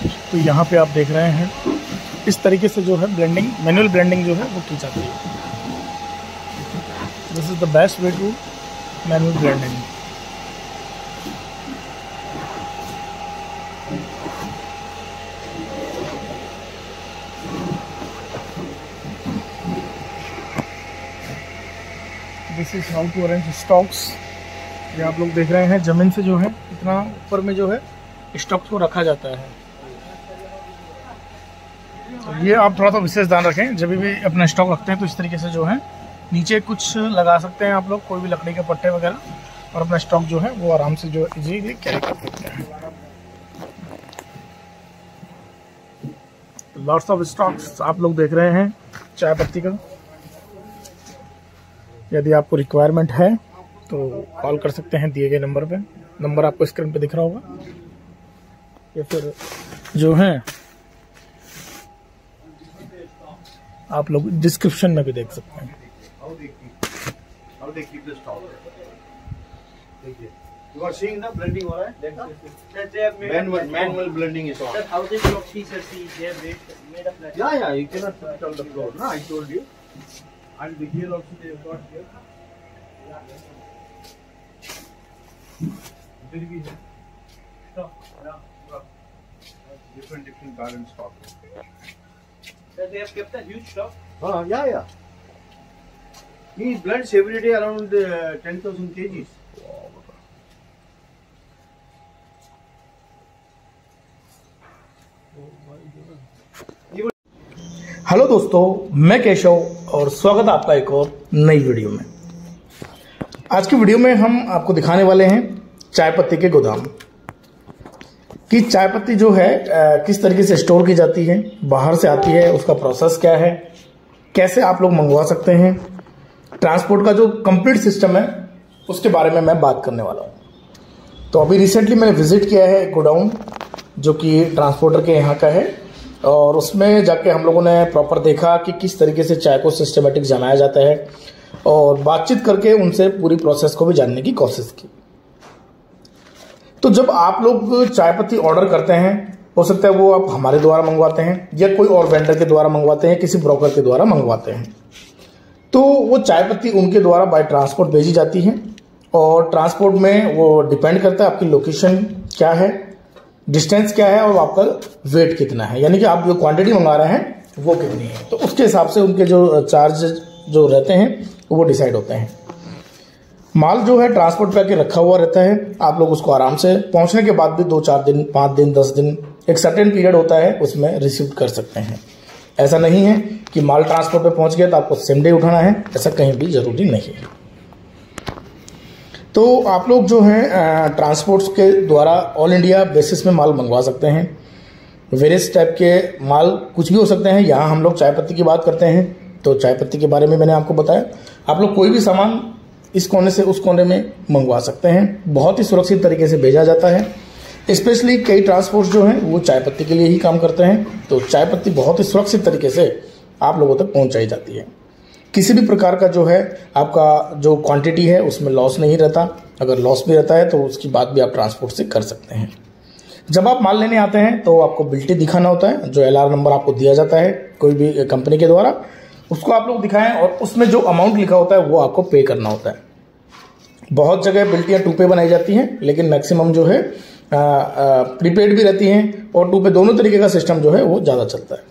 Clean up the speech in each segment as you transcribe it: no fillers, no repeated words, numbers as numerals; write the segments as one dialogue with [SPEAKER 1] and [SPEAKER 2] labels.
[SPEAKER 1] तो यहाँ पे आप देख रहे हैं इस तरीके से जो है ब्लेंडिंग, मैनुअल ब्लेंडिंग जो है वो की जाती है। This is the best way to manual blending. This is how to arrange stocks. ये आप लोग देख रहे हैं ज़मीन से जो है इतना ऊपर में जो है स्टॉक्स को रखा जाता है। तो ये आप थोड़ा सा विशेष ध्यान रखें, जब भी अपना स्टॉक रखते हैं तो इस तरीके से जो है नीचे कुछ लगा सकते हैं आप लोग, कोई भी लकड़ी के पट्टे वगैरह, और अपना स्टॉक जो है वो आराम से जो इजीली कैरी कर सकते हैं। लॉट्स ऑफ स्टॉक्स आप लोग देख रहे हैं चाय पत्ती का। यदि आपको रिक्वायरमेंट है तो कॉल कर सकते हैं दिए गए नंबर पे। नंबर आपको स्क्रीन पे दिख रहा होगा, या फिर जो है आप लोग डिस्क्रिप्शन में भी देख सकते हैं।
[SPEAKER 2] You are seeing the blending हो रहा है, देखा? Manual blending is on.
[SPEAKER 3] That how they block pieces, they have made a flat.
[SPEAKER 2] Yeah, you cannot put it on the floor. No, I told you. And here also they have got here. There we have stock. Different garden stock.
[SPEAKER 3] That they have kept a huge stock.
[SPEAKER 2] Yeah. He blends every day around 10,000 kgs.
[SPEAKER 1] Hello दोस्तों, मैं केशव और स्वागत है आपका एक और नई video में। आज की वीडियो में हम आपको दिखाने वाले हैं चाय पत्ती के गोदाम कि चाय पत्ती जो है किस तरीके से स्टोर की जाती है, बाहर से आती है, उसका प्रोसेस क्या है, कैसे आप लोग मंगवा सकते हैं, ट्रांसपोर्ट का जो कंप्लीट सिस्टम है उसके बारे में मैं बात करने वाला हूँ। तो अभी रिसेंटली मैंने विजिट किया है गोडाउन जो कि ट्रांसपोर्टर के यहाँ का है, और उसमें जाके हम लोगों ने प्रॉपर देखा कि किस तरीके से चाय को सिस्टमेटिक जमाया जाता है, और बातचीत करके उनसे पूरी प्रोसेस को भी जानने की कोशिश की। तो जब आप लोग चाय पत्ती ऑर्डर करते हैं, हो सकता है वो आप हमारे द्वारा मंगवाते हैं या कोई और वेंडर के द्वारा मंगवाते हैं, किसी ब्रोकर के द्वारा मंगवाते हैं, तो वो चाय पत्ती उनके द्वारा बाय ट्रांसपोर्ट भेजी जाती है। और ट्रांसपोर्ट में वो डिपेंड करता है आपकी लोकेशन क्या है, डिस्टेंस क्या है, और आपका वेट कितना है, यानी कि आप जो क्वांटिटी मंगा रहे हैं वो कितनी है, तो उसके हिसाब से उनके जो चार्ज जो रहते हैं वो डिसाइड होते हैं। माल जो है ट्रांसपोर्ट पे आके रखा हुआ रहता है, आप लोग उसको आराम से पहुंचने के बाद भी 2-4 दिन, 5 दिन, 10 दिन, एक सर्टेन पीरियड होता है उसमें रिसीव कर सकते हैं। ऐसा नहीं है कि माल ट्रांसपोर्ट पे पहुंच गया तो आपको सेम डे उठाना है, ऐसा कहीं भी जरूरी नहीं है। तो आप लोग जो है ट्रांसपोर्ट्स के द्वारा ऑल इंडिया बेसिस में माल मंगवा सकते हैं। वेरियस टाइप के माल कुछ भी हो सकते हैं। यहाँ हम लोग चाय पत्ती की बात करते हैं, तो चाय पत्ती के बारे में मैंने आपको बताया। आप लोग कोई भी सामान इस कोने से उस कोने में मंगवा सकते हैं, बहुत ही सुरक्षित तरीके से भेजा जाता है। स्पेशली कई ट्रांसपोर्ट जो हैं वो चाय पत्ती के लिए ही काम करते हैं, तो चाय पत्ती बहुत ही सुरक्षित तरीके से आप लोगों तक पहुँचाई जाती है। किसी भी प्रकार का जो है आपका जो क्वांटिटी है उसमें लॉस नहीं रहता। अगर लॉस भी रहता है तो उसकी बात भी आप ट्रांसपोर्ट से कर सकते हैं। जब आप माल लेने आते हैं तो आपको बिल्टी दिखाना होता है, जो LR नंबर आपको दिया जाता है कोई भी कंपनी के द्वारा, उसको आप लोग दिखाएं, और उसमें जो अमाउंट लिखा होता है वो आपको पे करना होता है। बहुत जगह बिल्टियाँ 2 पे बनाई जाती हैं, लेकिन मैक्सिमम जो है प्रीपेड भी रहती हैं, और 2 पे दोनों तरीके का सिस्टम जो है वो ज़्यादा चलता है।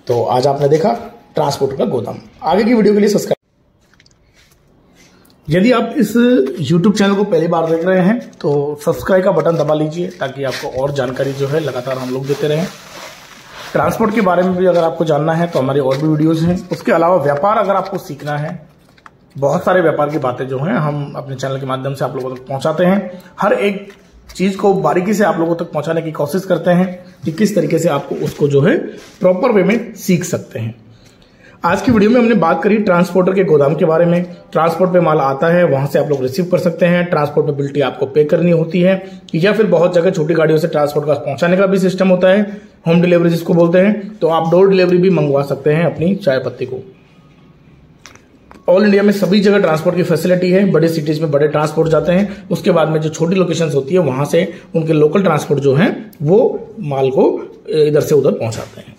[SPEAKER 1] तो आज आपने देखा ट्रांसपोर्ट का गोदाम। आगे की वीडियो के लिए सब्सक्राइब। यदि आप इस YouTube चैनल को पहली बार देख रहे हैं तो सब्सक्राइब का बटन दबा लीजिए, ताकि आपको और जानकारी जो है लगातार हम लोग देते रहें। ट्रांसपोर्ट के बारे में भी अगर आपको जानना है तो हमारी और भी वीडियोस हैं। उसके अलावा व्यापार अगर आपको सीखना है, बहुत सारे व्यापार की बातें जो हैं हम अपने चैनल के माध्यम से आप लोगों तक पहुंचाते हैं। हर एक चीज को बारीकी से आप लोगों तक पहुंचाने की कोशिश करते हैं कि किस तरीके से आपको उसको जो है प्रॉपर वे में सीख सकते हैं। आज की वीडियो में हमने बात करी ट्रांसपोर्टर के गोदाम के बारे में। ट्रांसपोर्ट पे माल आता है, वहां से आप लोग रिसीव कर सकते हैं। ट्रांसपोर्ट पे बिल्टी आपको पे करनी होती है, या फिर बहुत जगह छोटी गाड़ियों से ट्रांसपोर्ट का पहुंचाने का भी सिस्टम होता है, होम डिलीवरी जिसको बोलते हैं। तो आप डोर डिलीवरी भी मंगवा सकते हैं अपनी चाय पत्ती को। ऑल इंडिया में सभी जगह ट्रांसपोर्ट की फैसिलिटी है। बड़े सिटीज में बड़े ट्रांसपोर्ट जाते हैं, उसके बाद में जो छोटी लोकेशंस होती है वहां से उनके लोकल ट्रांसपोर्ट जो है वो माल को इधर से उधर पहुंचाते हैं।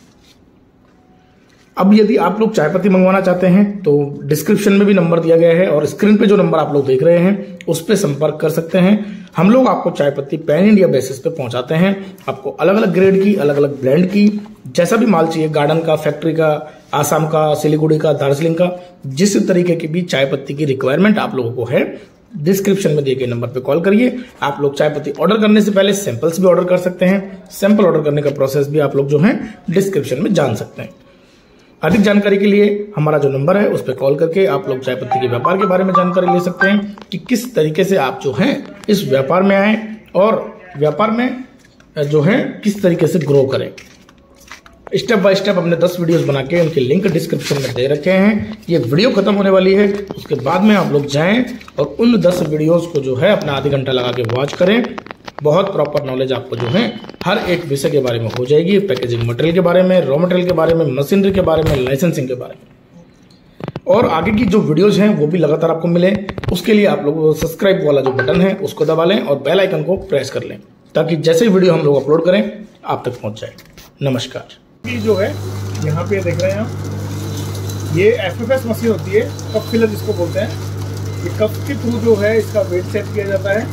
[SPEAKER 1] अब यदि आप लोग चाय पत्ती मंगवाना चाहते हैं तो डिस्क्रिप्शन में भी नंबर दिया गया है और स्क्रीन पे जो नंबर आप लोग देख रहे हैं उस पर संपर्क कर सकते हैं। हम लोग आपको चाय पत्ती पैन इंडिया बेसिस पे पहुंचाते हैं। आपको अलग अलग ग्रेड की, अलग अलग ब्रांड की, जैसा भी माल चाहिए, गार्डन का, फैक्ट्री का, आसाम का, सिलीगुड़ी का, दार्जिलिंग का, जिस तरीके की भी चाय पत्ती की रिक्वायरमेंट आप लोगों को है, डिस्क्रिप्शन में दिए गए नंबर पे कॉल करिए। आप लोग चाय पत्ती ऑर्डर करने से पहले सैंपल्स भी ऑर्डर कर सकते हैं। सैंपल ऑर्डर करने का प्रोसेस भी आप लोग जो है डिस्क्रिप्शन में जान सकते हैं। अधिक जानकारी के लिए हमारा जो नंबर है उस पर कॉल करके आप लोग चाय पत्ती के व्यापार के बारे में जानकारी ले सकते हैं कि किस तरीके से आप जो है इस व्यापार में आए और व्यापार में जो है किस तरीके से ग्रो करें। स्टेप बाय स्टेप हमने 10 वीडियोस बना के उनके लिंक डिस्क्रिप्शन में दे रखे हैं। ये वीडियो खत्म होने वाली है, उसके बाद में आप लोग जाएं और उन 10 वीडियोस को जो है अपना आधा घंटा लगा के वॉच करें। बहुत प्रॉपर नॉलेज आपको जो है हर एक विषय के बारे में हो जाएगी। पैकेजिंग मटेरियल के बारे में, रॉ मटेरियल के बारे में, मशीनरी के बारे में, लाइसेंसिंग के बारे में, और आगे की जो वीडियोस हैं वो भी लगातार आपको मिले। उसके लिए आप लोग सब्सक्राइब वाला जो बटन है उसको दबा लें और बेल आइकन को प्रेस कर लें ताकि जैसे ही वीडियो हम लोग अपलोड करें आप तक पहुंच जाए। नमस्कार।
[SPEAKER 4] ये जो है यहाँ पे देख रहे हैं आप, ये FFS मशीन होती है, कप फिलर जिसको बोलते हैं। ये कप के थ्रू जो है इसका वेट सेट किया जाता है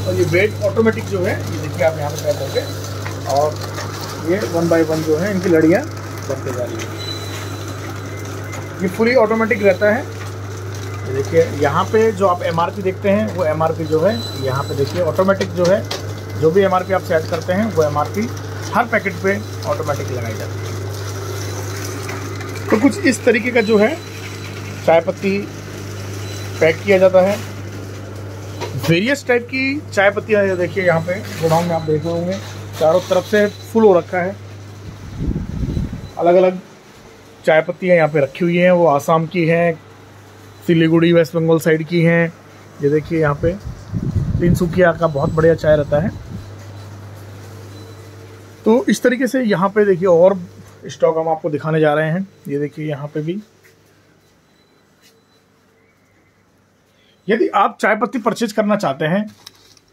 [SPEAKER 4] और ये वेट ऑटोमेटिक जो है, ये देखिए आप यहाँ पे ट्राई करके, और ये 1 बाय 1 जो है इनकी लड़ियाँ बढ़ते जा रही है। ये फुली ऑटोमेटिक रहता है। ये देखिए यहाँ पे जो आप MRP देखते हैं वो MRP जो है यहाँ पे देखिए ऑटोमेटिक जो है, जो भी MRP आप सेट करते हैं वो MRP हर पैकेट पे ऑटोमेटिक लगाई जाती है। तो कुछ इस तरीके का जो है चाय पत्ती पैक किया जाता है। वेरियस टाइप की चाय पत्तियाँ देखिए यहाँ पे गोडाउन में आप देख रहे होंगे, चारों तरफ से फुल हो रखा है। अलग अलग चाय पत्तियाँ यहाँ पे रखी हुई हैं, वो आसाम की हैं, सिलीगुड़ी वेस्ट बंगाल साइड की हैं। ये देखिए यहाँ पे तिनसुकिया का बहुत बढ़िया चाय रहता है। तो इस तरीके से यहाँ पे देखिए और स्टॉक हम आपको दिखाने जा रहे हैं। ये देखिए यहाँ पे भी, यदि आप चाय पत्ती परचेज करना चाहते हैं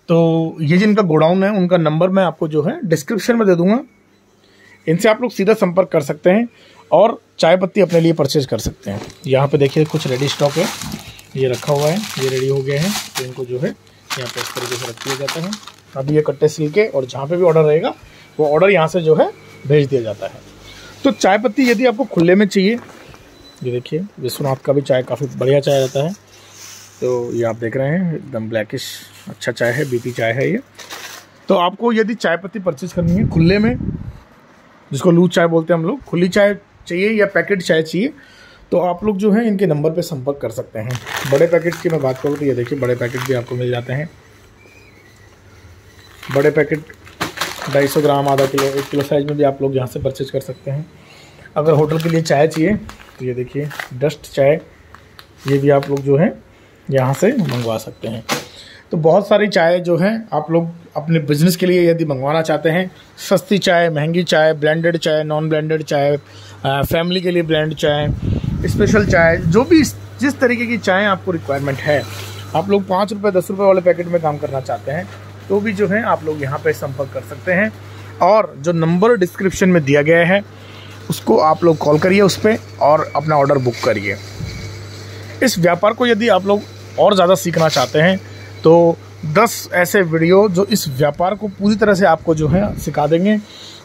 [SPEAKER 4] तो ये जिनका गोडाउन है उनका नंबर मैं आपको जो है डिस्क्रिप्शन में दे दूंगा। इनसे आप लोग सीधा संपर्क कर सकते हैं और चाय पत्ती अपने लिए परचेज कर सकते हैं। यहाँ पे देखिए कुछ रेडी स्टॉक है, ये रखा हुआ है, ये रेडी हो गए हैं। तो इनको जो है यहाँ पे इस तरीके से रख दिया जाता है। अभी ये कट्टे सिल के और जहाँ पे भी ऑर्डर रहेगा वो ऑर्डर यहाँ से जो है भेज दिया जाता है। तो चाय पत्ती यदि आपको खुले में चाहिए, ये देखिए विश्वनाथ का भी चाय काफ़ी बढ़िया चाय रहता है। तो ये आप देख रहे हैं एकदम ब्लैकिश अच्छा चाय है, BP चाय है ये। तो आपको यदि चाय पत्ती परचेज करनी है खुले में, जिसको लूज चाय बोलते हैं हम लोग, खुली चाय चाहिए या पैकेट चाय चाहिए, तो आप लोग जो है इनके नंबर पे संपर्क कर सकते हैं। बड़े पैकेट की मैं बात करूँ तो ये देखिए बड़े पैकेट भी आपको मिल जाते हैं। बड़े पैकेट 250 ग्राम, आधा किलो, 1 किलो साइज में भी आप लोग यहाँ से परचेज कर सकते हैं। अगर होटल के लिए चाय चाहिए तो ये देखिए डस्ट चाय, ये भी आप लोग जो है यहाँ से मंगवा सकते हैं। तो बहुत सारी चाय जो है आप लोग अपने बिजनेस के लिए यदि मंगवाना चाहते हैं, सस्ती चाय, महंगी चाय, ब्लेंडेड चाय, नॉन ब्लेंडेड चाय, फैमिली के लिए ब्लेंड चाय, स्पेशल चाय, जो भी जिस तरीके की चाय आपको रिक्वायरमेंट है, आप लोग 5 रुपये 10 रुपये वाले पैकेट में काम करना चाहते हैं तो भी जो है आप लोग यहाँ पे संपर्क कर सकते हैं। और जो नंबर डिस्क्रिप्शन में दिया गया है उसको आप लोग कॉल करिए उस पर और अपना ऑर्डर बुक करिए। इस व्यापार को यदि आप लोग और ज़्यादा सीखना चाहते हैं तो 10 ऐसे वीडियो जो इस व्यापार को पूरी तरह से आपको जो है सिखा देंगे,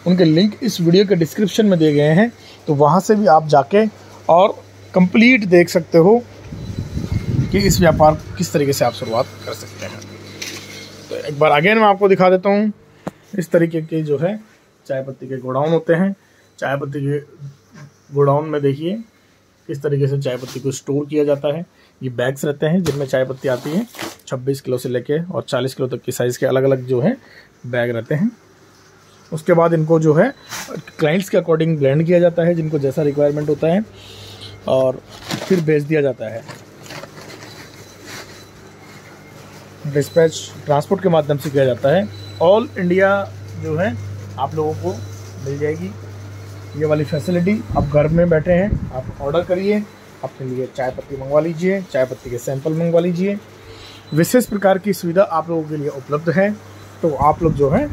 [SPEAKER 4] उनके लिंक इस वीडियो के डिस्क्रिप्शन में दिए गए हैं। तो वहाँ से भी आप जाके और कंप्लीट देख सकते हो कि इस व्यापार किस तरीके से आप शुरुआत कर सकते हैं। तो एक बार अगेन मैं आपको दिखा देता हूँ। इस तरीके के जो है चाय पत्ती के गोडाउन होते हैं। चाय पत्ती के गोडाउन में देखिए किस तरीके से चाय पत्ती को स्टोर किया जाता है। ये बैग्स रहते हैं जिनमें चाय पत्ती आती है। 26 किलो से लेके और 40 किलो तक की साइज़ के अलग अलग जो है बैग रहते हैं। उसके बाद इनको जो है क्लाइंट्स के अकॉर्डिंग ब्लेंड किया जाता है, जिनको जैसा रिक्वायरमेंट होता है, और फिर भेज दिया जाता है। डिस्पैच ट्रांसपोर्ट के माध्यम से किया जाता है। ऑल इंडिया जो है आप लोगों को मिल जाएगी ये वाली फैसिलिटी। आप घर में बैठे हैं, आप ऑर्डर करिए, अपने लिए चाय पत्ती मंगवा लीजिए, चाय पत्ती के सैंपल मंगवा लीजिए। विशेष प्रकार की सुविधा आप लोगों के लिए उपलब्ध है। तो आप लोग जो है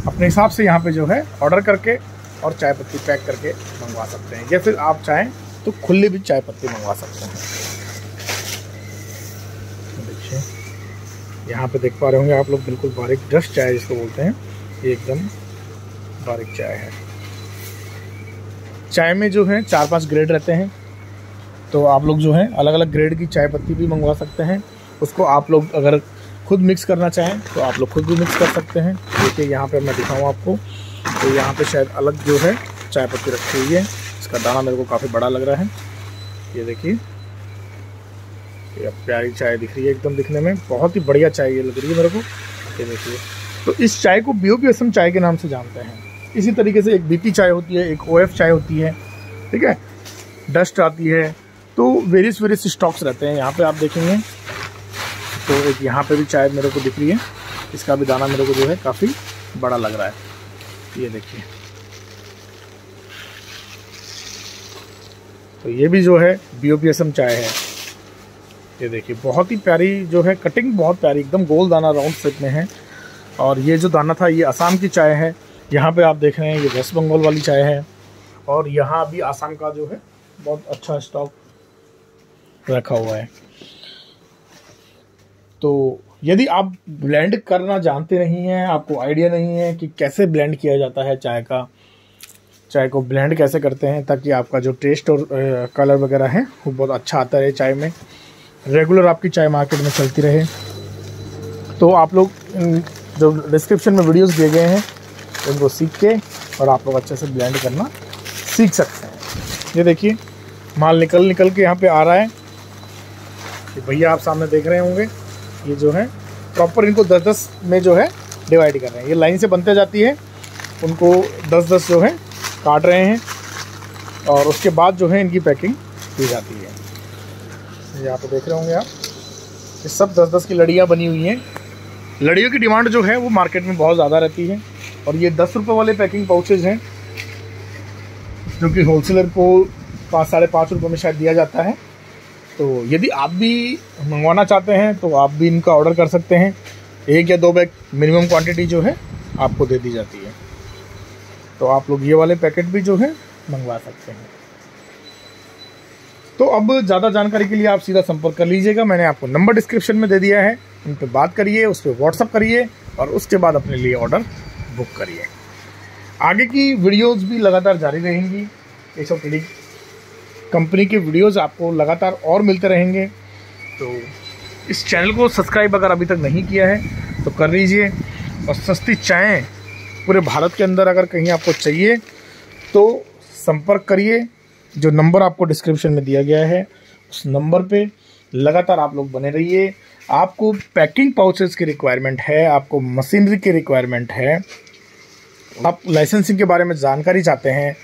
[SPEAKER 4] अपने हिसाब से यहाँ पे जो है ऑर्डर करके और चाय पत्ती पैक करके मंगवा सकते हैं, या फिर आप चाहें तो खुली भी चाय पत्ती मंगवा सकते हैं। देखिए यहाँ पे देख पा रहे होंगे आप लोग, बिल्कुल बारीक डस्ट चाय जिसको बोलते हैं, ये एकदम बारीक चाय है। चाय में जो है 4-5 ग्रेड रहते हैं, तो आप लोग जो है अलग अलग ग्रेड की चाय पत्ती भी मंगवा सकते हैं। उसको आप लोग अगर खुद मिक्स करना चाहें तो आप लोग खुद भी मिक्स कर सकते हैं। देखिए यहाँ पे मैं दिखाऊँ आपको, तो यहाँ पे शायद अलग जो है चाय पत्ती रखी हुई है। इसका दाना मेरे को काफ़ी बड़ा लग रहा है। ये देखिए, ये प्यारी चाय दिख रही है एकदम, दिखने में बहुत ही बढ़िया चाय ये लग रही है मेरे को। ये देखिए, तो इस चाय को BOP असम चाय के नाम से जानते हैं। इसी तरीके से एक BP चाय होती है, एक OF चाय होती है, ठीक है, डस्ट आती है, तो वेरियस स्टॉक्स रहते हैं। यहाँ पे आप देखेंगे तो एक यहाँ पे भी चाय मेरे को दिख रही है, इसका भी दाना मेरे को जो है काफ़ी बड़ा लग रहा है। ये देखिए, तो ये भी जो है BOP असम चाय है। ये देखिए बहुत ही प्यारी जो है, कटिंग बहुत प्यारी, एकदम गोल दाना राउंड शेप में है। और ये जो दाना था ये असम की चाय है। यहाँ पे आप देख रहे हैं ये वेस्ट बंगाल वाली चाय है, और यहाँ भी असम का जो है बहुत अच्छा स्टॉक रखा हुआ है। तो यदि आप ब्लेंड करना जानते नहीं हैं, आपको आइडिया नहीं है कि कैसे ब्लेंड किया जाता है चाय को ब्लेंड कैसे करते हैं ताकि आपका जो टेस्ट और कलर वगैरह है वो बहुत अच्छा आता है चाय में, रेगुलर आपकी चाय मार्केट में चलती रहे, तो आप लोग जो डिस्क्रिप्शन में वीडियोस दिए गए हैं उनको सीख के और आप लोग अच्छे से ब्लेंड करना सीख सकते हैं। ये देखिए माल निकल के यहाँ पे आ रहा है। भैया आप सामने देख रहे होंगे, ये जो है प्रॉपर इनको 10-10 में जो है डिवाइड कर रहे हैं। ये लाइन से बनते जाती है, उनको 10-10 जो है काट रहे हैं, और उसके बाद जो है इनकी पैकिंग की जाती है। यहाँ पे देख रहे होंगे आप, ये सब 10-10 की लड़ियाँ बनी हुई हैं। लड़ियों की डिमांड जो है वो मार्केट में बहुत ज़्यादा रहती है, और ये 10 रुपये वाले पैकिंग पाउचेज हैं जो कि होलसेलर को 5-5.5 रुपये में शायद दिया जाता है। तो यदि आप भी मंगवाना चाहते हैं तो आप भी इनका ऑर्डर कर सकते हैं। 1 या 2 बैग मिनिमम क्वांटिटी जो है आपको दे दी जाती है, तो आप लोग ये वाले पैकेट भी जो है मंगवा सकते हैं। तो अब ज़्यादा जानकारी के लिए आप सीधा संपर्क कर लीजिएगा, मैंने आपको नंबर डिस्क्रिप्शन में दे दिया है, उन पर बात करिए, उस पर व्हाट्सअप करिए और उसके बाद अपने लिए ऑर्डर बुक करिए। आगे की वीडियोज़ भी लगातार जारी रहेंगी, केशव ट्रेडिंग कंपनी के वीडियोज़ आपको लगातार और मिलते रहेंगे। तो इस चैनल को सब्सक्राइब अगर अभी तक नहीं किया है तो कर लीजिए, और सस्ती चाय पूरे भारत के अंदर अगर कहीं आपको चाहिए तो संपर्क करिए। जो नंबर आपको डिस्क्रिप्शन में दिया गया है उस नंबर पे लगातार आप लोग बने रहिए। आपको पैकिंग पाउचेस की रिक्वायरमेंट है, आपको मशीनरी की रिक्वायरमेंट है, आप लाइसेंसिंग के बारे में जानकारी चाहते हैं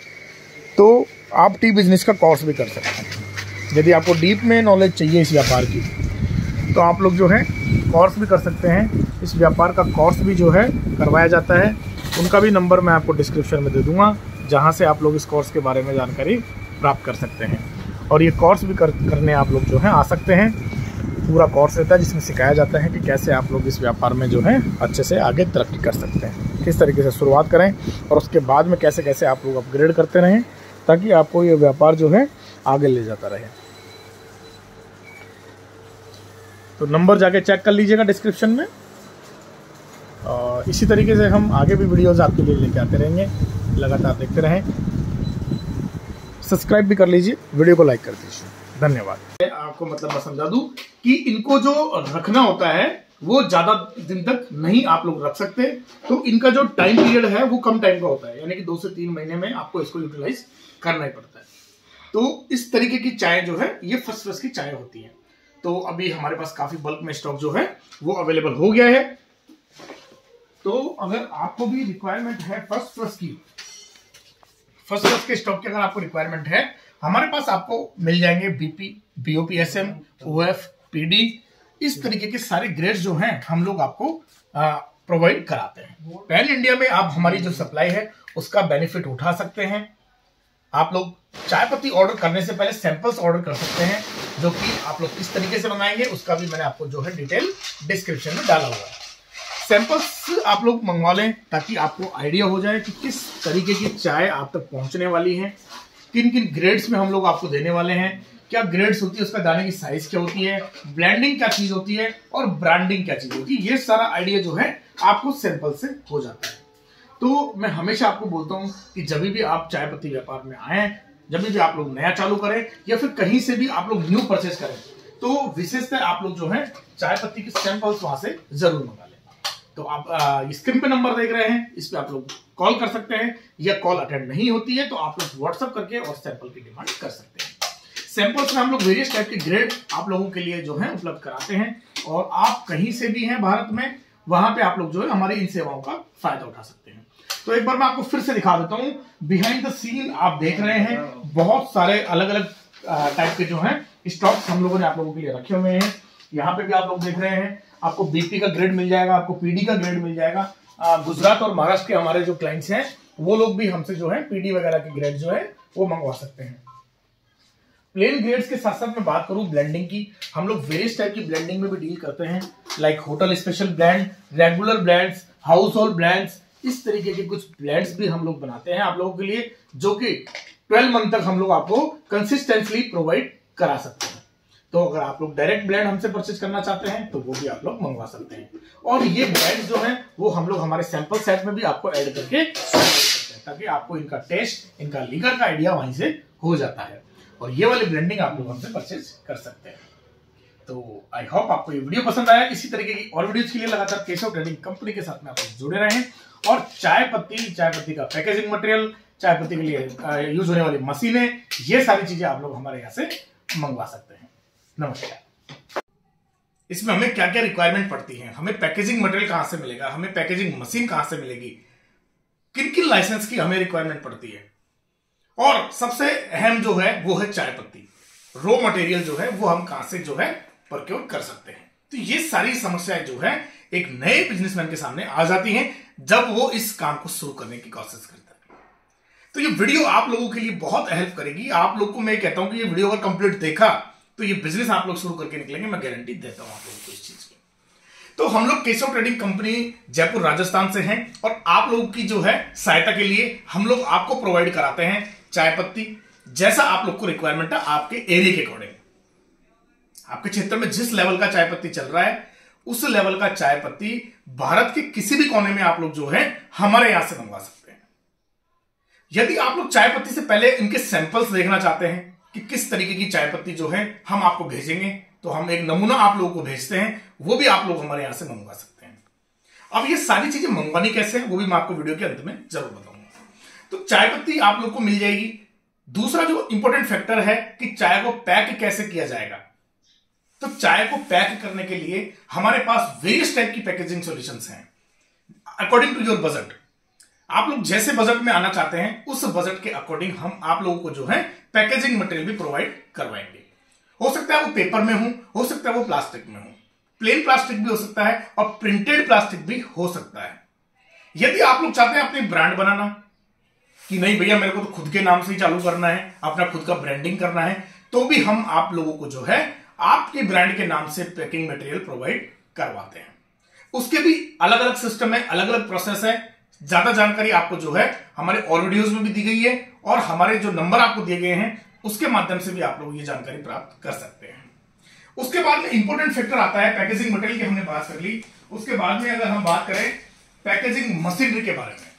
[SPEAKER 4] तो आप टी बिजनेस का कोर्स भी कर सकते हैं। यदि आपको डीप में नॉलेज चाहिए इस व्यापार की तो आप लोग जो है कोर्स भी कर सकते हैं। इस व्यापार का कोर्स भी जो है करवाया जाता है, उनका भी नंबर मैं आपको डिस्क्रिप्शन में दे दूंगा, जहां से आप लोग इस कोर्स के बारे में जानकारी प्राप्त कर सकते हैं। और ये कोर्स भी करने आप लोग जो है आ सकते हैं। पूरा कोर्स रहता है जिसमें सिखाया जाता है कि कैसे आप लोग इस व्यापार में जो है अच्छे से आगे तरक्की कर सकते हैं, किस तरीके से शुरुआत करें और उसके बाद में कैसे कैसे आप लोग अपग्रेड करते रहें ताकि आपको ये व्यापार जो है आगे ले जाता रहे। तो नंबर जाके चेक कर लीजिएगा डिस्क्रिप्शन में, और इसी तरीके से हम आगे भी वीडियोस आपके लिए लेके आते रहेंगे। लगातार देखते रहें, सब्सक्राइब भी कर लीजिए, वीडियो को लाइक कर दीजिए। धन्यवाद। आपको मतलब मैं समझा दूं कि इनको जो रखना होता है वो ज़्यादा दिन तक नहीं आप लोग रख सकते, तो इनका जो टाइम पीरियड है वो कम टाइम का होता है, यानी कि 2 से 3 महीने में आपको इसको यूटिलाइज करना ही पड़ता है। तो इस तरीके की चाय जो है ये फर्स्ट फ्रेश की चाय होती है। तो अभी हमारे पास काफ़ी बल्क में स्टॉक जो है वो अवेलेबल हो गया है। तो अगर आपको भी रिक्वायरमेंट है फर्स्ट फ्रेश के स्टॉक की अगर आपको रिक्वायरमेंट है, हमारे पास आपको मिल जाएंगे BP, BOP SM, OF, PD, इस तरीके के सारे ग्रेड्स जो हैं हम लोग आपको प्रोवाइड कराते हैं। पैन इंडिया में आप हमारी जो सप्लाई है उसका बेनिफिट उठा सकते हैं। आप लोग चाय पत्ती ऑर्डर करने से पहले सैंपल्स ऑर्डर कर सकते हैं, जो कि आप लोग किस तरीके से बनाएंगे उसका भी मैंने आपको जो है डिटेल डिस्क्रिप्शन में डाला हुआ है।
[SPEAKER 1] सैंपल्स आप लोग मंगवा लें ताकि आपको आइडिया हो जाए कि किस तरीके की चाय आप तक पहुंचने वाली है, किन किन ग्रेड्स में हम लोग आपको देने वाले हैं, क्या ग्रेड्स होती है, उसका दाने की साइज क्या होती है, ब्लेंडिंग क्या चीज होती है और ब्रांडिंग क्या चीज होती है। ये सारा आइडिया जो है आपको सैंपल से हो जाता है। तो मैं हमेशा आपको बोलता हूं कि जब भी आप चाय पत्ती व्यापार में आए, जब भी आप लोग नया चालू करें या फिर कहीं से भी आप लोग न्यू परचेज करें, तो विशेषतः आप लोग जो है चाय पत्ती के सैंपल्स वहां से जरूर मंगा लें। तो आप स्क्रीन पे नंबर देख रहे हैं, इस पे आप लोग कॉल कर सकते हैं, या कॉल अटेंड नहीं होती है तो आप लोग व्हाट्सएप करके और सैंपल की डिमांड कर सकते हैं। सैंपल्स में हम लोग वेरियस टाइप के ग्रेड आप लोगों के लिए जो है उपलब्ध कराते हैं, और आप कहीं से भी हैं भारत में, वहां पे आप लोग जो है हमारी इन सेवाओं का फायदा उठा सकते हैं। तो एक बार मैं आपको फिर से दिखा देता हूं, बिहाइंड द सीन आप देख रहे हैं बहुत सारे अलग अलग टाइप के जो है स्टॉक्स हम लोगों ने आप लोगों के लिए रखे हुए हैं। यहाँ पे भी आप लोग देख रहे हैं, आपको बीपी का ग्रेड मिल जाएगा, आपको पीडी का ग्रेड मिल जाएगा। गुजरात और महाराष्ट्र के हमारे जो क्लाइंट्स हैं वो लोग भी हमसे जो है पीडी वगैरह के ग्रेड जो है वो मंगवा सकते हैं। प्लेन ग्रेड्स के साथ साथ मैं बात करूं ब्लेंडिंग की, हम लोग वेरियस टाइप की ब्लेंडिंग में भी डील करते हैं, like hotel special blend, regular blends, house hold blends, इस तरीके के कुछ ब्लेंड्स भी हम लोग बनाते हैं आप लोगों के लिए, जो कि 12 मंथ तक हम लोग आपको कंसिस्टेंटली प्रोवाइड करा सकते हैं। तो अगर आप लोग डायरेक्ट ब्लेंड हमसे परचेज करना चाहते हैं तो वो भी आप लोग मंगवा सकते हैं, और ये ब्लेंड जो है वो हम लोग हमारे सैंपल सेट में भी आपको ऐड करके सकते हैं, ताकि आपको इनका टेस्ट, इनका लीगर का आइडिया वहीं से हो जाता है, और ये वाली ब्लेंडिंग आप लोग हमसे परचेज कर सकते हैं। तो आई होप आपको ये वीडियो पसंद आया। इसी तरीके की और वीडियोज के लिए लगातार केशव ट्रेडिंग कंपनी के साथ में आप लोग जुड़े रहें, और चाय पत्ती का पैकेजिंग मटेरियल, चाय पत्ती के लिए यूज होने वाली मशीनें, ये सारी चीजें आप लोग हमारे यहाँ से मंगवा सकते हैं। नमस्कार। इसमें हमें क्या क्या रिक्वायरमेंट पड़ती है, हमें पैकेजिंग मटेरियल कहां से मिलेगा, हमें पैकेजिंग मशीन कहां से मिलेगी, किन किन लाइसेंस की हमें रिक्वायरमेंट पड़ती है, और सबसे अहम जो है वो है चाय पत्ती, रॉ मटेरियल जो है वो हम कहां से जो है प्रोक्योर कर सकते हैं। तो ये सारी समस्याएं जो है एक नए बिजनेसमैन के सामने आ जाती हैं जब वो इस काम को शुरू करने की कोशिश करता है। तो ये वीडियो आप लोगों के लिए बहुत हेल्प करेगी। आप लोग को मैं कहता हूं कि ये वीडियो अगर कंप्लीट देखा तो ये बिजनेस आप लोग शुरू करके निकलेंगे, मैं गारंटी देता हूं आप लोगों को इस चीज की। तो हम लोग केशव ट्रेडिंग कंपनी जयपुर राजस्थान से हैं, और आप लोगों की जो है सहायता के लिए हम लोग आपको प्रोवाइड कराते हैं चाय पत्ती, जैसा आप लोग को रिक्वायरमेंट है आपके एरिया के अकॉर्डिंग। आपके क्षेत्र में जिस लेवल का चाय पत्ती चल रहा है उस लेवल का चाय पत्ती भारत के किसी भी कोने में आप लोग जो है हमारे यहां से मंगवा सकते हैं। यदि आप लोग चाय पत्ती से पहले इनके सैंपल्स देखना चाहते हैं कि किस तरीके की चाय पत्ती जो है हम आपको भेजेंगे, तो हम एक नमूना आप लोगों को भेजते हैं, वो भी आप लोग हमारे यहां से मंगवा सकते हैं। अब ये सारी चीजें मंगवानी कैसे है वो भी मैं आपको वीडियो के अंत में जरूर बताऊंगा। तो चाय पत्ती आप लोग को मिल जाएगी। दूसरा जो इंपॉर्टेंट फैक्टर है कि चाय को पैक कैसे किया जाएगा, तो चाय को पैक करने के लिए हमारे पास वेरियस टाइप की पैकेजिंग सॉल्यूशंस हैं अकॉर्डिंग टू योर बजट। आप लोग जैसे बजट में आना चाहते हैं उस बजट के अकॉर्डिंग हम आप लोगों को जो है पैकेजिंग मटेरियल भी प्रोवाइड करवाएंगे। हो सकता है वो पेपर में हो सकता है वो प्लास्टिक में हो, प्लेन प्लास्टिक भी हो सकता है और प्रिंटेड प्लास्टिक भी हो सकता है। यदि आप लोग चाहते हैं अपनी ब्रांड बनाना कि नहीं भैया मेरे को तो खुद के नाम से ही चालू करना है, अपना खुद का ब्रांडिंग करना है, तो भी हम आप लोगों को जो है आपके ब्रांड के नाम से पैकिंग मटेरियल प्रोवाइड करवाते हैं। उसके भी अलग अलग सिस्टम है, अलग अलग प्रोसेस है। ज्यादा जानकारी आपको जो है हमारे और वीडियोस में भी दी गई है, और हमारे जो नंबर आपको दिए गए हैं उसके माध्यम से भी आप लोग ये जानकारी प्राप्त कर सकते हैं। उसके बाद में इंपॉर्टेंट फैक्टर आता है पैकेजिंग मटेरियल की, हमने बात कर ली। उसके बाद में अगर हम बात करें पैकेजिंग मशीनरी के बारे में,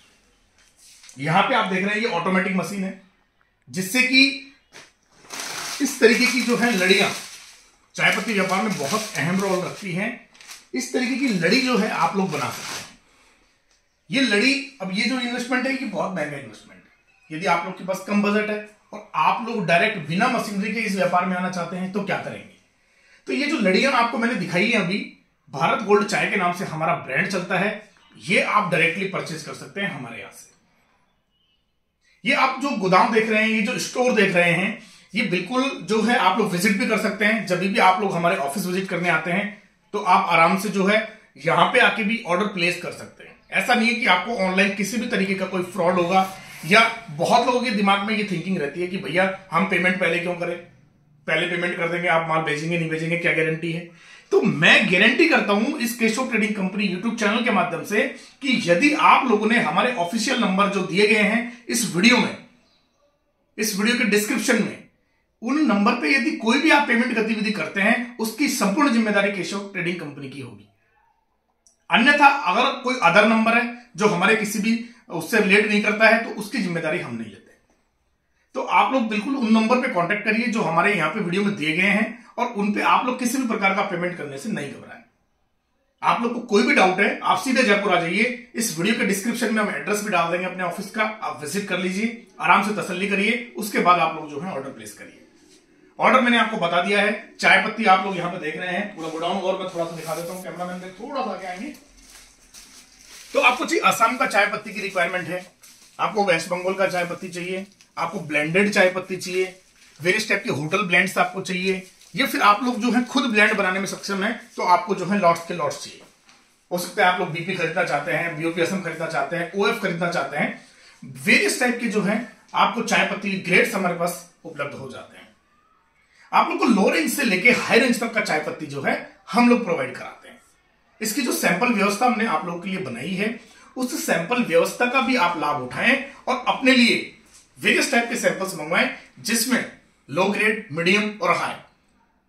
[SPEAKER 1] यहां पे आप देख रहे हैं ये ऑटोमेटिक मशीन है, जिससे कि इस तरीके की जो है लड़ियां चाय पत्ती व्यापार में बहुत अहम रोल रखती हैं। इस तरीके की लड़ी जो है आप लोग बना सकते हैं। ये लड़ी, अब ये जो इन्वेस्टमेंट है ये बहुत महंगा इन्वेस्टमेंट है। यदि आप लोग के पास कम बजट है और आप लोग डायरेक्ट बिना मशीनरी के इस व्यापार में आना चाहते हैं तो क्या करेंगे, तो ये जो लड़ियां आपको मैंने दिखाई है अभी, भारत गोल्ड चाय के नाम से हमारा ब्रांड चलता है, ये आप डायरेक्टली परचेज कर सकते हैं हमारे यहां से। ये आप जो गोदाम देख रहे हैं, ये जो स्टोर देख रहे हैं, ये बिल्कुल जो है आप लोग विजिट भी कर सकते हैं। जब भी आप लोग हमारे ऑफिस विजिट करने आते हैं तो आप आराम से जो है यहां पे आके भी ऑर्डर प्लेस कर सकते हैं। ऐसा नहीं है कि आपको ऑनलाइन किसी भी तरीके का कोई फ्रॉड होगा, या बहुत लोगों के दिमाग में ये थिंकिंग रहती है कि भैया हम पेमेंट पहले क्यों करें, पहले पेमेंट कर देंगे आप माल भेजेंगे नहीं भेजेंगे क्या गारंटी है। तो मैं गारंटी करता हूं इस Keshav trading company YouTube channel के माध्यम से कि यदि आप लोगों ने हमारे ऑफिशियल नंबर जो दिए गए हैं इस वीडियो में, इस वीडियो के डिस्क्रिप्शन में, उन नंबर पे यदि कोई भी आप पेमेंट गतिविधि करते हैं उसकी संपूर्ण जिम्मेदारी केशव ट्रेडिंग कंपनी की होगी। अन्यथा अगर कोई अदर नंबर है जो हमारे किसी भी उससे रिलेट नहीं करता है तो उसकी जिम्मेदारी हम नहीं लेते। तो आप लोग बिल्कुल उन नंबर पे कांटेक्ट करिए जो हमारे यहां पे वीडियो में दिए गए हैं और उन पे आप लोग किसी भी प्रकार का पेमेंट करने से नहीं घबराएं। आप लोग को कोई भी डाउट है आप सीधे जयपुर आ जाइए। इस वीडियो के डिस्क्रिप्शन में हम एड्रेस भी डाल देंगे अपने ऑफिस का, आप विजिट कर लीजिए, आराम से तसल्ली करिए, उसके बाद आप लोग जो है ऑर्डर प्लेस करिए। ऑर्डर मैंने आपको बता दिया है। चाय पत्ती आप लोग यहां पे देख रहे हैं पूरा गोडाउन, और मैं थोड़ा सा दिखा देता हूं, कैमरामैन पे थोड़ा सा आगे आएंगे। तो आपको चाहिए असम का चाय पत्ती की रिक्वायरमेंट है, आपको वेस्ट बंगाल का चाय पत्ती चाहिए, आपको ब्लेंडेड चाय पत्ती चाहिए, वेरियस टाइप के होटल ब्लेंड्स आपको चाहिए, या फिर आप लोग जो है खुद ब्लेंड बनाने में सक्षम है तो आपको जो है लॉट्स के लॉट्स चाहिए। हो सकता है आप लोग बीपी खरीदना चाहते हैं, बीओपी असम खरीदना चाहते हैं, ओएफ खरीदना चाहते हैं, वेरियस टाइप के जो है आपको चाय पत्ती ग्रेड्स हमारे पास उपलब्ध हो जाते हैं। आप लोग को लो रेंज से लेके हाई रेंज तक का चाय पत्ती जो है हम लोग प्रोवाइड कराते हैं। इसकी जो सैंपल व्यवस्था हमने आप लोगों के लिए बनाई है उस सैंपल व्यवस्था का भी आप लाभ उठाएं और अपने लिए वेरियस टाइप के सैंपल्स मंगवाएं जिसमें लो ग्रेड, मीडियम और हाई,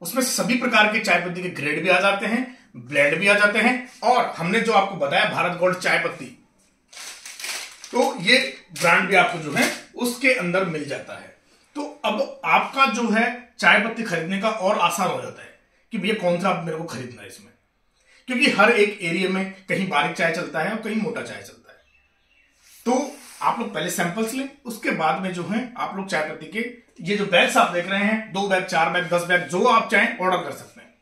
[SPEAKER 1] उसमें सभी प्रकार के चाय पत्ती के ग्रेड भी आ जाते हैं, ब्लेंड भी आ जाते हैं, और हमने जो आपको बताया भारत गोल्ड चाय पत्ती, तो ये ब्रांड भी आपको जो है उसके अंदर मिल जाता है। तो अब आपका जो है चाय पत्ती खरीदने का और आसान हो जाता है कि भैया कौन सा मेरे को खरीदना है इसमें, क्योंकि हर एक एरिया में कहीं बारीक चाय चलता है और कहीं मोटा चाय चलता है। तो आप लोग पहले सैंपल्स लें, उसके बाद में जो है आप लोग चाय पत्ती के ये जो बैग्स आप देख रहे हैं, 2 बैग, 4 बैग, 10 बैग, जो आप चाहें ऑर्डर कर सकते हैं।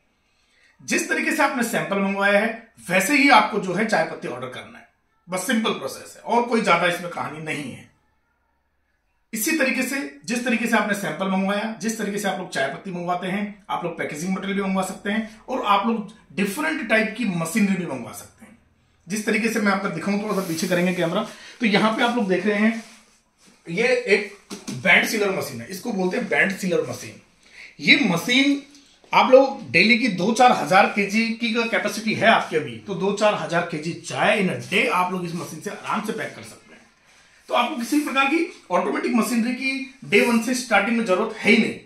[SPEAKER 1] जिस तरीके से आपने सैंपल मंगवाया है वैसे ही आपको जो है चाय पत्ती ऑर्डर करना है, बस सिंपल प्रोसेस है और कोई ज्यादा इसमें कहानी नहीं है। इसी तरीके से जिस तरीके से आपने सैंपल मंगवाया, जिस तरीके से आप लोग चाय पत्ती मंगवाते हैं, आप लोग पैकेजिंग मटेरियल भी मंगवा सकते हैं और आप लोग डिफरेंट टाइप की मशीनरी भी मंगवा सकते हैं। जिस तरीके से मैं आपको दिखाऊं, थोड़ा सा पीछे करेंगे कैमरा, तो यहां पे आप लोग देख रहे हैं ये एक बैंड सीलर मशीन है, इसको बोलते हैं बैंड सीलर मशीन। ये मशीन आप लोग डेली की 2-4 हजार केजी की कैपेसिटी है आपके अभी, तो 2-4 हजार केजी चाय इन अ डे आप लोग इस मशीन से आराम से पैक कर सकते हैं। तो आपको किसी प्रकार की ऑटोमेटिक मशीनरी की डे 1 से स्टार्टिंग में जरूरत है ही नहीं।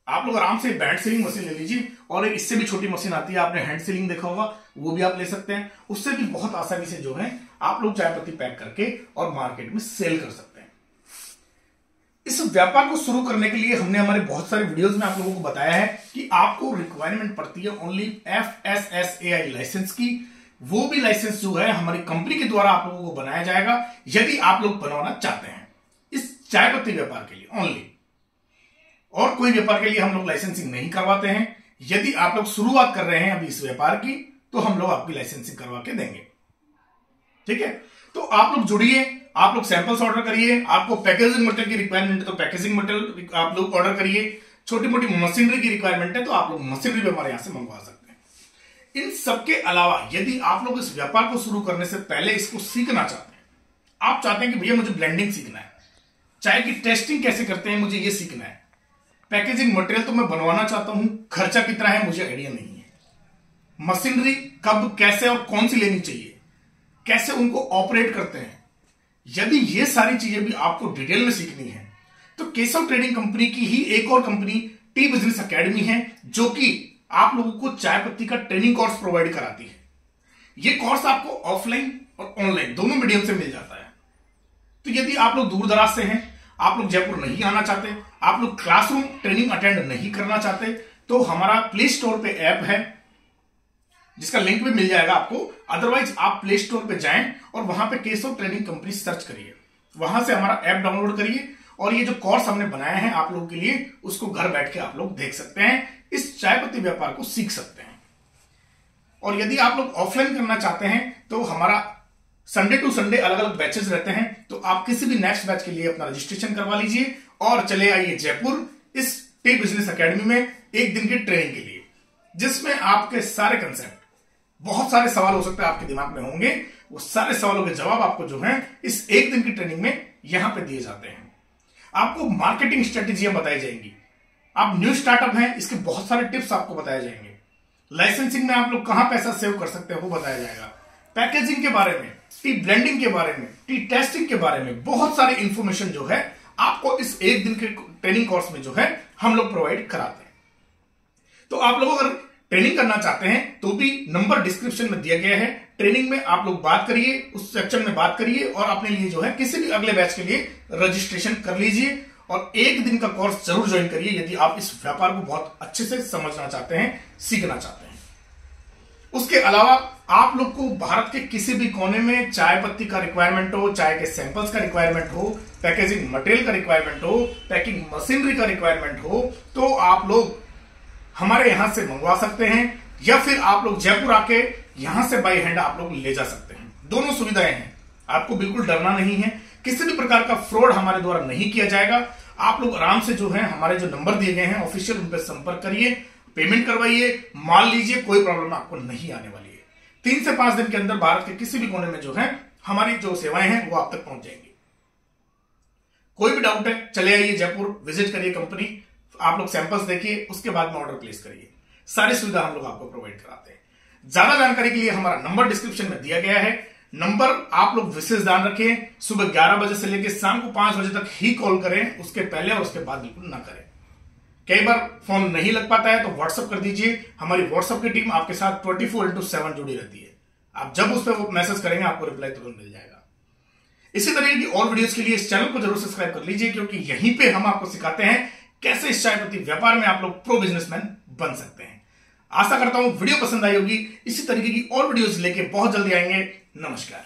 [SPEAKER 1] आप लोग आराम से बैंड सीलिंग मशीन ले लीजिए, और एक इससे भी छोटी मशीन आती है, आपने हैंड सीलिंग देखा होगा, वो भी आप ले सकते हैं। उससे भी बहुत आसानी से जो है आप लोग चाय पत्ती पैक करके और मार्केट में सेल कर सकते हैं। इस व्यापार को शुरू करने के लिए हमने हमारे बहुत सारे वीडियोस में आप लोगों को बताया है कि आपको रिक्वायरमेंट पड़ती है ओनली FSSAI लाइसेंस की। वो भी लाइसेंस जो है हमारी कंपनी के द्वारा आप लोगों को बनाया जाएगा यदि आप लोग बनवाना चाहते हैं इस चाय पत्ती व्यापार के लिए ओनली, और कोई व्यापार के लिए हम लोग लाइसेंसिंग नहीं करवाते हैं। यदि आप लोग शुरुआत कर रहे हैं अभी इस व्यापार की तो हम लोग आपकी लाइसेंसिंग करवा के देंगे, ठीक है। तो आप लोग जुड़िए, आप लोग सैंपल्स ऑर्डर करिए, आपको पैकेजिंग मटेरियल की रिक्वायरमेंट है तो पैकेजिंग मटेरियल आप लोग ऑर्डर करिए, छोटी मोटी मशीनरी की रिक्वायरमेंट है तो आप लोग मशीनरी भी हमारे यहां से मंगवा सकते हैं। इन सबके अलावा यदि आप लोग इस व्यापार को शुरू करने से पहले इसको सीखना चाहते हैं, आप चाहते हैं कि भैया मुझे ब्लेंडिंग सीखना है, चाय की टेस्टिंग कैसे करते हैं मुझे ये सीखना है, पैकेजिंग मटेरियल तो मैं बनवाना चाहता हूं, खर्चा कितना है मुझे आइडिया नहीं है, मशीनरी कब कैसे और कौन सी लेनी चाहिए, कैसे उनको ऑपरेट करते हैं, यदि ये सारी चीजें भी आपको डिटेल में सीखनी है तो केशव ट्रेडिंग कंपनी की ही एक और कंपनी टी बिजनेस एकेडमी है जो कि आप लोगों को चाय पत्ती का ट्रेनिंग कोर्स प्रोवाइड कराती है। ये कोर्स आपको ऑफलाइन और ऑनलाइन दोनों मीडियम से मिल जाता है। तो यदि आप लोग दूर दराज से हैं, आप लोग जयपुर नहीं आना चाहते, आप लोग क्लासरूम ट्रेनिंग अटेंड नहीं करना चाहते, तो हमारा प्ले स्टोर पे ऐप है जिसका लिंक भी मिल जाएगा आपको। अदरवाइज आप प्ले स्टोर पे जाएं और वहां पे केशव ट्रेनिंग कंपनी सर्च करिए, वहां से हमारा ऐप डाउनलोड करिए और ये जो कोर्स हमने बनाया है आप लोगों के लिए उसको घर बैठ के आप लोग देख सकते हैं, इस चाय पत्ती व्यापार को सीख सकते हैं। और यदि आप लोग ऑफलाइन करना चाहते हैं तो हमारा संडे टू संडे अलग अलग बैचेस रहते हैं, तो आप किसी भी नेक्स्ट बैच के लिए अपना रजिस्ट्रेशन करवा लीजिए और चले आइए जयपुर इस टी बिजनेस एकेडमी में एक दिन की ट्रेनिंग के लिए, जिसमें आपके सारे कंसेप्ट, बहुत सारे सवाल हो सकते हैं आपके दिमाग में होंगे, वो सारे सवालों के जवाब आपको जो है इस एक दिन की ट्रेनिंग में यहां पे दिए जाते हैं। आपको मार्केटिंग स्ट्रेटेजियां बताई जाएंगी, आप न्यू स्टार्टअप हैं इसके बहुत सारे टिप्स आपको बताए जाएंगे, लाइसेंसिंग में आप लोग कहां पैसा सेव कर सकते हैं वो बताया जाएगा, पैकेजिंग के बारे में, टी ब्लेंडिंग के बारे में, टी टेस्टिंग के बारे में बहुत सारी इंफॉर्मेशन जो है आपको इस एक दिन के ट्रेनिंग कोर्स में जो है हम लोग प्रोवाइड कराते हैं। तो आप लोग अगर ट्रेनिंग करना चाहते हैं तो भी नंबर डिस्क्रिप्शन में दिया गया है, ट्रेनिंग में आप लोग बात करिए, उस सेक्शन में बात करिए और अपने लिए जो है किसी भी अगले बैच के लिए रजिस्ट्रेशन कर लीजिए और एक दिन का कोर्स जरूर ज्वाइन करिए यदि आप इस व्यापार को बहुत अच्छे से समझना चाहते हैं, सीखना चाहते हैं। उसके अलावा आप लोग को भारत के किसी भी कोने में चाय पत्ती का रिक्वायरमेंट हो, चाय के सैंपल्स का रिक्वायरमेंट हो, पैकेजिंग मटेरियल का रिक्वायरमेंट हो, पैकिंग मशीनरी का रिक्वायरमेंट हो, तो आप लोग हमारे यहां से मंगवा सकते हैं या फिर आप लोग जयपुर आके यहां से बाई हैंड आप लोग ले जा सकते हैं। दोनों सुविधाएं हैं, आपको बिल्कुल डरना नहीं है, किसी भी प्रकार का फ्रॉड हमारे द्वारा नहीं किया जाएगा। आप लोग आराम से जो है हमारे जो नंबर दिए गए हैं ऑफिशियल, उन पर संपर्क करिए, पेमेंट करवाइए, माल लीजिए, कोई प्रॉब्लम आपको नहीं आने वाली है। 3 से 5 दिन के अंदर भारत के किसी भी कोने में जो है हमारी जो सेवाएं हैं वो आप तक पहुंच जाएंगी। कोई भी डाउट है चले आइए जयपुर, विजिट करिए कंपनी, आप लोग सैंपल्स देखिए, उसके बाद में ऑर्डर प्लेस करिए। सारी सुविधा हम लोग आपको प्रोवाइड कराते हैं। ज्यादा जानकारी के लिए हमारा नंबर डिस्क्रिप्शन में दिया गया है, नंबर आप लोग विशेष ध्यान रखें, सुबह 11 बजे से लेकर शाम को 5 बजे तक ही कॉल करें, उसके पहले और उसके बाद बिल्कुल ना करें। कई बार फोन नहीं लग पाता है तो व्हाट्सएप कर दीजिए, हमारी व्हाट्सएप की टीम आपके साथ 24/7 जुड़ी रहती है। आप जब उस पर मैसेज करेंगे आपको रिप्लाई तुरंत मिल जाएगा। इसी तरह की और वीडियोस के लिए इस चैनल को जरूर सब्सक्राइब कर लीजिए, क्योंकि यहीं पे हम आपको सिखाते हैं कैसे इस चाय पत्ती व्यापार में आप लोग प्रो बिजनेसमैन बन सकते हैं। आशा करता हूं वीडियो पसंद आई होगी। इसी तरीके की और वीडियोस लेके बहुत जल्दी आएंगे। नमस्कार।